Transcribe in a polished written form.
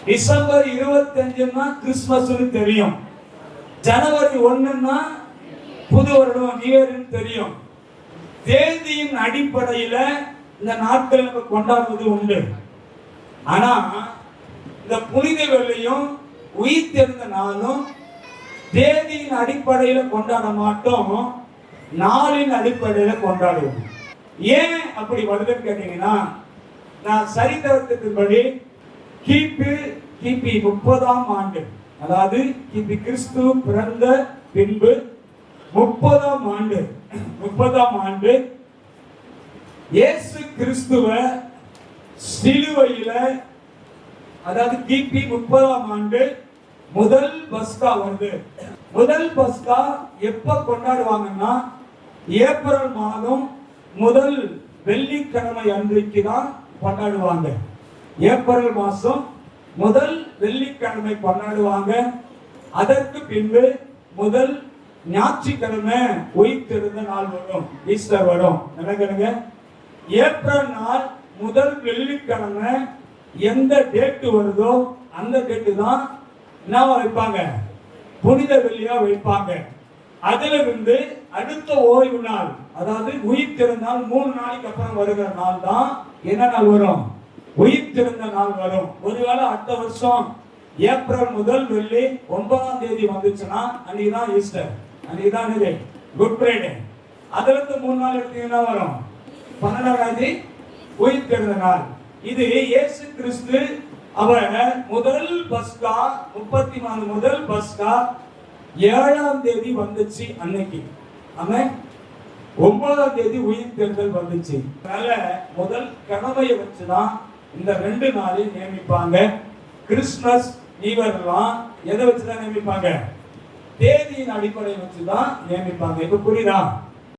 December 25 Christmas தெரியும், ஜனவரி 1 புது வருடம் நியூ இயர் தெரியும். தேதியின் அடிப்படையில இந்த நாட்கள் நம்ம கொண்டாடுவது உண்டு. ஆனா இந்த புனித வெள்ளியும் உயிர் தெரிந்த நாளும் தேதியின் அடிப்படையில கொண்டாட மாட்டோம், நாளின் அடிப்படையில கொண்டாடுவோம். ஏன் அப்படி வருதுன்னு கேட்டீங்கன்னா, நான் சரித்திரத்தின்படி கிபி 30ஆம் ஆண்டு, அதாவது கிபி கிறிஸ்து பிறந்த பின்பு 30ஆம் ஆண்டு இயேசு கிறிஸ்துவ சிலுவையில, அதாவது கிபி 30ஆம் ஆண்டு முதல் பஸ்கா வருது. முதல் பஸ்கா எப்ப கொண்டாடுவாங்கன்னா ஏப்ரல் மாதம் முதல் வெள்ளிக்கிழமை அன்றைக்கு தான் கொண்டாடுவாங்க. ஏப்ரல் மாசம் முதல் வெள்ளிக்கிழமை கொண்டாடுவாங்க. அதற்கு பின்பு முதல் ஞாயிற்றுக்கிழமை உயிர்த்தெழுந்த நாள் வரும், ஈஸ்டர் வரும். நினைக்கிறேங்க, ஏப்ரல் நாள் முதல் வெள்ளிக்கிழமை எந்த டேட்டு வருதோ அந்த டேட்டு தான் என்ன வைப்பாங்க, புனித வெள்ளியா வைப்பாங்க. அதுல இருந்து அடுத்த ஓய்வு நாள், அதாவது உயிர்த்தெழுந்தால் 3 நாளைக்கு அப்புறம் வருகிற நாள் தான் என்ன நாள் வரும், உயிர்த்தெழுந்த நாள் வரும். ஒருவேளை அடுத்த வருஷம் ஏப்ரல் முதல் வெள்ளி 9ஆம் தேதி வந்துச்சுன்னா அன்னைக்கு தான் ஈஸ்டர், அன்னைக்கு தான் குட் ஃப்ரைடே. அதுல இருந்து 3 நாள் எடுத்தீங்கன்னா வரும் 12ஆம் தேதி உயிர்த்தெழுந்த நாள். இது இயேசு கிறிஸ்து அவர் முதல் பஸ்கா 34 முதல் பஸ்கா 7ஆம் தேதி வந்துச்சு அன்னைக்கு. ஆமென். 9ஆம் தேதி உயிர்த்தெழுதல் வந்துச்சு. அதனால முதல் கிழமையை வச்சுதான் இந்த 2 நாளையும் நியமிப்பாங்க. கிறிஸ்துமஸ் நியூ இயர்லாம் எதை வச்சுதான் நியமிப்பாங்க, தேதியின் அடிப்படையை வச்சுதான் நியமிப்பாங்க. இப்ப புரியுதா?